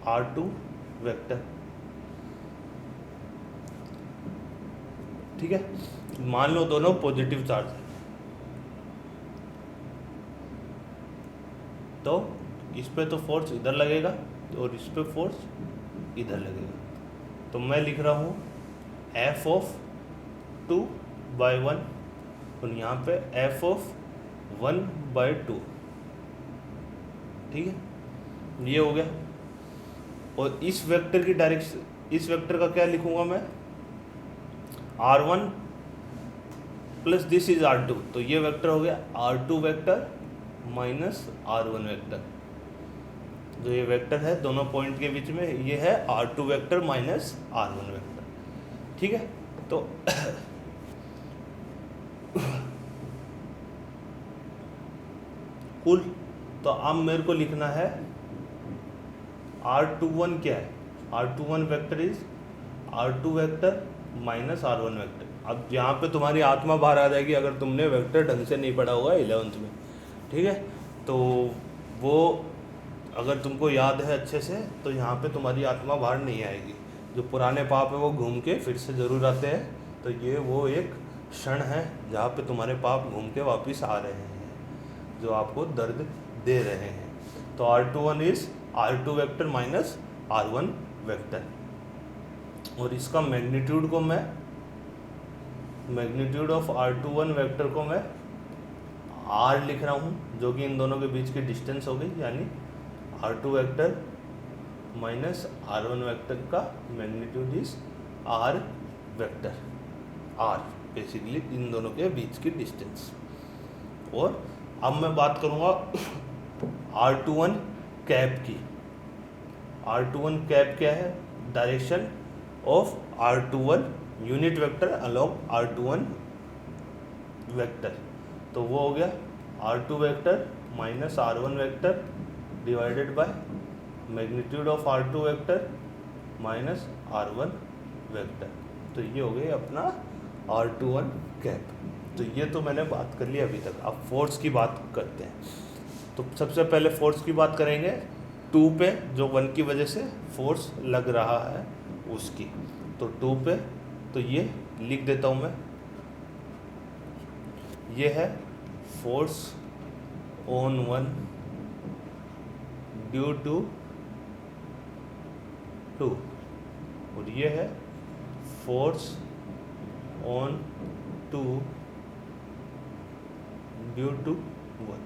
R2 वेक्टर, ठीक है। मान लो दोनों पॉजिटिव चार्ज है, तो इस पे तो फोर्स इधर लगेगा और इस पे फोर्स इधर लगेगा। तो मैं लिख रहा हूँ F(2/1) और यहाँ पे F(1/2), ठीक है, ये हो गया। और इस वेक्टर की डायरेक्शन, इस वेक्टर का क्या लिखूंगा मैं, R1 plus this is R2, तो ये वेक्टर हो गया R2 vector minus R1 vector. जो ये वेक्टर है दोनों पॉइंट के बीच में, ये है R2 vector minus R1 vector, ठीक है। तो कुल, तो अब मेरे को लिखना है R21 क्या है, R21 vector is R2 vector minus R1 vector. अब यहाँ पे तुम्हारी आत्मा बाहर आ जाएगी अगर तुमने वेक्टर ढंग से नहीं पढ़ा होगा 11th में, ठीक है। तो वो अगर तुमको याद है अच्छे से तो यहाँ पे तुम्हारी आत्मा बाहर नहीं आएगी। जो पुराने पाप है वो घूम के फिर से ज़रूर आते हैं। तो ये वो एक क्षण है जहाँ पे तुम्हारे पाप घूम के वापस आ रहे हैं, जो आपको दर्द दे रहे हैं। तो R21 is R2 vector minus R1 vector. और इसका मैग्नीट्यूड को मैं, मैग्नीट्यूड ऑफ R21 वेक्टर को मैं R लिख रहा हूँ, जो कि इन दोनों के बीच की डिस्टेंस हो गई, यानी R2 vector minus R1 vector का magnitude is R vector. R basically इन दोनों के बीच की डिस्टेंस। और अब मैं बात करूँगा R21 कैप की। R21 कैप क्या है? Direction of R21 unit vector along R21 vector. तो वो हो गया R2 vector minus R1 vector divided by magnitude of R2 vector minus R1 vector. तो ये हो गई अपना R21 कैप। तो ये तो मैंने बात कर ली अभी तक। अब फोर्स की बात करते हैं। तो सबसे पहले फोर्स की बात करेंगे 2 पे, जो 1 की वजह से फोर्स लग रहा है उसकी। तो 2 पे, तो ये लिख देता हूँ मैं, ये है फोर्स ऑन 1 ड्यू टू 2, और ये है फोर्स ऑन 2 ड्यू टू 1।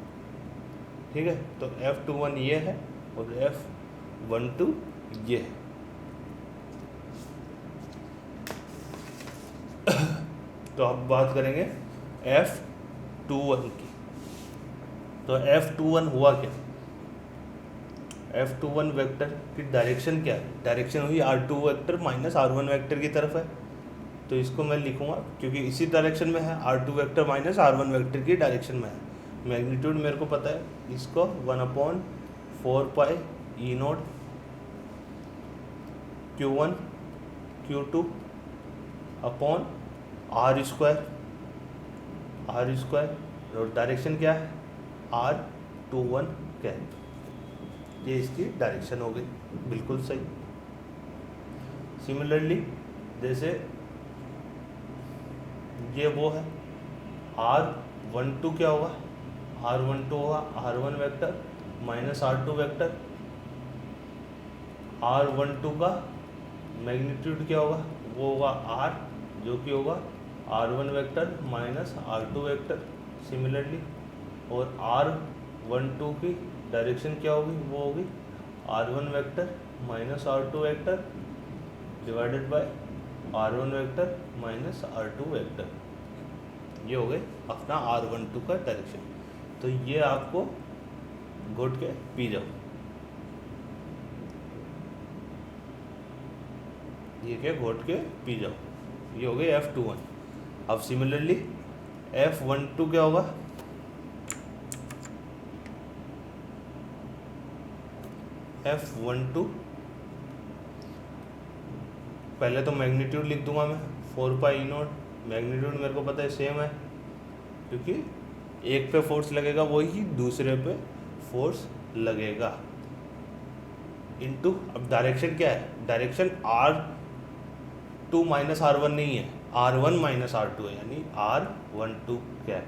ठीक है, तो F21 ये है और F12 ये है। तो अब बात करेंगे F21 की। तो F21 हुआ क्या? F21 वेक्टर की डायरेक्शन क्या है? डायरेक्शन हुई R2 vector minus R1 vector की तरफ है। तो इसको मैं लिखूंगा क्योंकि इसी डायरेक्शन में है, R2 vector minus R1 vector की डायरेक्शन में है। मैग्नीट्यूड मेरे को पता है, इसको 1/4 पाई E0 Q1 Q2 upon R square, और डायरेक्शन क्या है? R21 cap. ये इसकी डायरेक्शन हो गई, बिल्कुल सही। सिमिलरली जैसे ये वो है R12 क्या होगा? R12 होगा R1 vector minus R2 vector. R12 का मैग्नीट्यूड क्या होगा? वो होगा R, जो कि होगा R1 vector minus R2 vector. Similarly, और R12 की डायरेक्शन क्या होगी? वो होगी R1 vector minus R2 vector divided by R1 vector minus R2 vector. ये हो गए अपना R12 का डायरेक्शन। तो ये आपको घोट के पी जाओ, ये क्या? घोट के पी जाओ। ये हो गए F21। अब सिमिलरली F12 क्या होगा? F12 पहले तो मैग्नीट्यूड लिख दूंगा मैं 4 पाई E0। मैग्नीट्यूड मेरे को पता है सेम है, क्योंकि एक पे फोर्स लगेगा वही दूसरे पे फोर्स लगेगा इनटू। अब डायरेक्शन क्या है? डायरेक्शन R2 माइनस R1 नहीं है, R1 माइनस R2 है, यानी R12 कैप।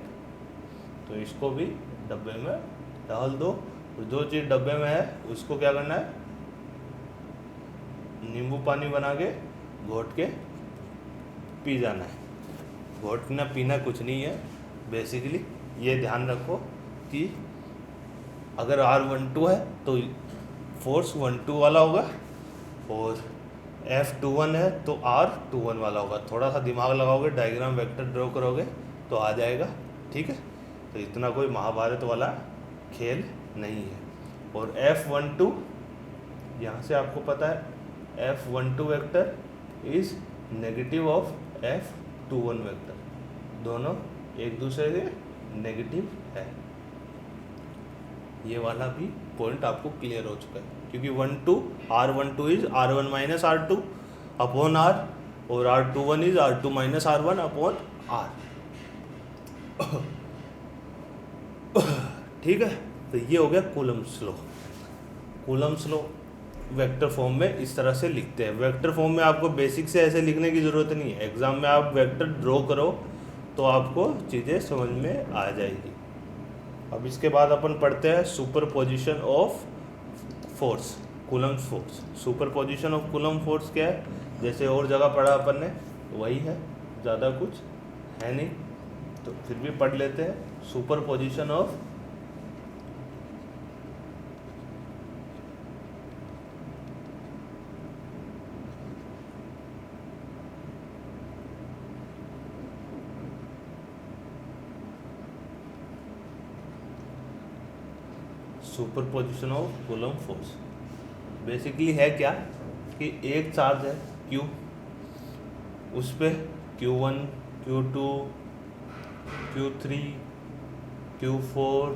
तो इसको भी डब्बे में डाल दो। जो चीज़ डब्बे में है उसको क्या करना है? नींबू पानी बना के घोट के पी जाना है। घोटना पीना कुछ नहीं है, बेसिकली ये ध्यान रखो कि अगर R12 है तो फोर्स 12 वाला होगा, और F21 है तो R21 वाला होगा। थोड़ा सा दिमाग लगाओगे, डायग्राम वेक्टर ड्रॉ करोगे तो आ जाएगा। ठीक है, तो इतना कोई महाभारत वाला खेल नहीं है। और F12 यहाँ से आपको पता है F12 vector is negative of F21 vector. दोनों एक दूसरे के नेगेटिव है। ये वाला भी पॉइंट आपको क्लियर हो चुका है, क्योंकि 1 2 R12 is R1 minus R2 upon R, और R21 is R2 minus R1 upon R। ठीक है, तो ये हो गया Coulomb's law. Coulomb's law vector form में इस तरह से लिखते हैं। वेक्टर फॉर्म में आपको बेसिक से ऐसे लिखने की ज़रूरत नहीं है, एग्ज़ाम में आप वेक्टर ड्रॉ करो तो आपको चीज़ें समझ में आ जाएगी। अब इसके बाद अपन पढ़ते हैं superposition of force, coulomb force. Superposition of coulomb force क्या है, जैसे और जगह पढ़ा अपन ने वही है, ज़्यादा कुछ है नहीं, तो फिर भी पढ़ लेते हैं। Superposition of superposition of coulomb force basically है क्या कि एक चार्ज है Q, उस पर Q1 Q2 Q3 Q4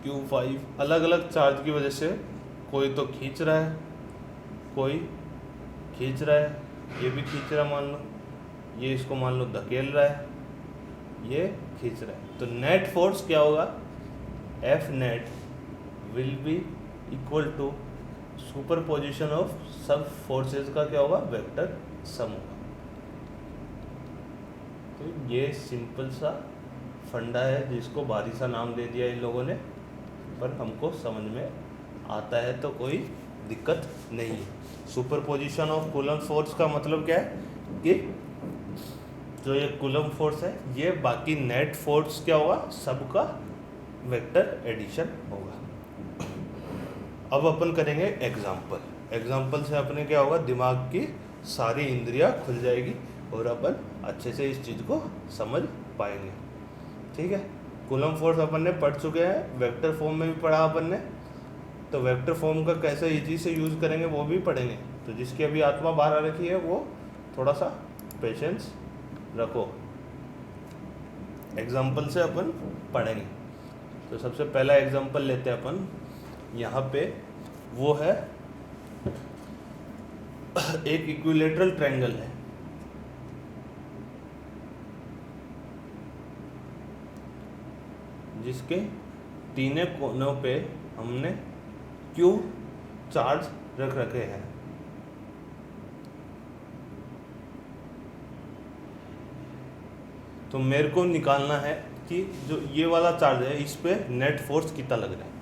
Q5 अलग अलग चार्ज की वजह से कोई तो खींच रहा है, कोई खींच रहा है, ये भी खींच रहा है मान लो, ये इसको मान लो धकेल रहा है, ये खींच रहा है। तो नेट फोर्स क्या होगा, F net will be equal to superposition of सब फोर्सेस का क्या होगा, वेक्टर सम होगा। तो ये सिंपल सा फंडा है जिसको भारी सा नाम दे दिया इन लोगों ने, पर हमको समझ में आता है तो कोई दिक्कत नहीं है। सुपरपोजिशन ऑफ कूलम्ब फोर्स का मतलब क्या है कि जो ये कूलम्ब फोर्स है ये बाकी नेट फोर्स क्या होगा, सबका वेक्टर एडिशन होगा। अब अपन करेंगे एग्जाम्पल। एग्जाम्पल से अपने क्या होगा, दिमाग की सारी इंद्रियां खुल जाएगी और अपन अच्छे से इस चीज़ को समझ पाएंगे। ठीक है, कूलम्ब फोर्स अपन ने पढ़ चुके हैं, वेक्टर फॉर्म में भी पढ़ा अपन ने, तो वेक्टर फॉर्म का कैसे इजी से यूज़ करेंगे वो भी पढ़ेंगे। तो जिसकी अभी आत्मा बाहर आ रखी है वो थोड़ा सा पेशेंस रखो, एग्जाम्पल से अपन पढ़ेंगे। तो सबसे पहला एग्जाम्पल लेते हैं अपन, यहाँ पे वो है एक इक्विलेटरल ट्रायंगल है, जिसके तीनों कोनों पे हमने Q चार्ज रख रखे हैं। तो मेरे को निकालना है कि जो ये वाला चार्ज है इस पे नेट फोर्स कितना लग रहा है।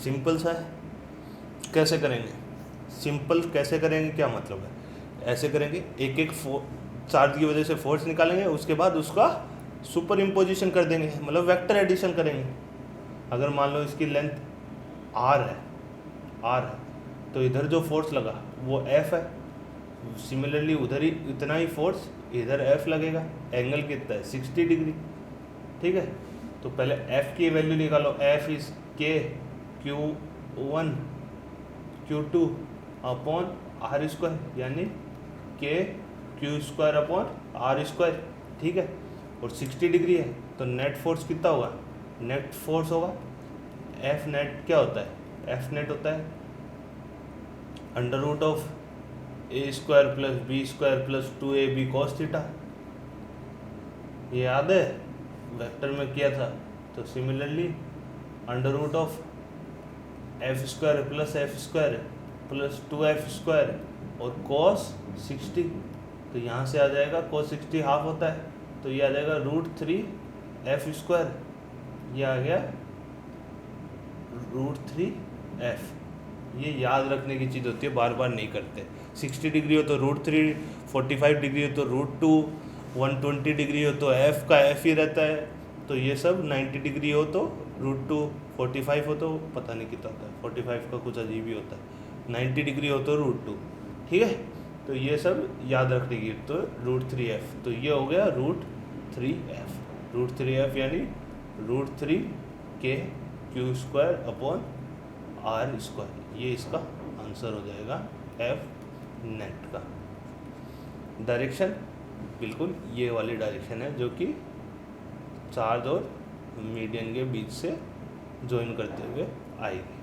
सिंपल सा है, कैसे करेंगे, सिंपल कैसे करेंगे, क्या मतलब है, ऐसे करेंगे, एक एक चार्ज की वजह से फोर्स निकालेंगे, उसके बाद उसका सुपर इम्पोजिशन कर देंगे, मतलब वेक्टर एडिशन करेंगे। अगर मान लो इसकी लेंथ R है, तो इधर जो फोर्स लगा वो F है, सिमिलरली उधर ही इतना ही फोर्स इधर F लगेगा। एंगल कितना है, 60 डिग्री। ठीक है, तो पहले F की वैल्यू निकालो, F is K Q1 Q2 upon R square, यानी K Q square upon R square. ठीक है, और 60 डिग्री है, तो नेट फोर्स कितना होगा, नेट फोर्स होगा F नेट क्या होता है, F नेट होता है under root of A square plus B square plus 2AB cos theta. ये याद है, वेक्टर में किया था। तो similarly under root of F square plus F square plus 2F square और कॉस 60, तो यहाँ से आ जाएगा कॉस 60 हाफ होता है, तो ये आ जाएगा √3F स्क्वायर, ये आ गया √3F। ये याद रखने की चीज़ होती है, बार बार नहीं करते। 60 डिग्री हो तो √3, 45 डिग्री हो तो √2, 120 डिग्री हो तो F का F ही रहता है, तो ये सब 90 डिग्री हो तो √2, 45 हो तो पता नहीं कितना होता है, 45 का कुछ अजीब ही होता है, 90 डिग्री हो तो √2। ठीक है, तो ये सब याद रखने की, तो √3F, तो ये हो गया √3F। √3F यानी √3K Q square upon R square, ये इसका आंसर हो जाएगा F नेट का। डायरेक्शन बिल्कुल ये वाली डायरेक्शन है जो कि चार्ज और मीडियन के बीच से ज्वाइन करते हुए आएगी।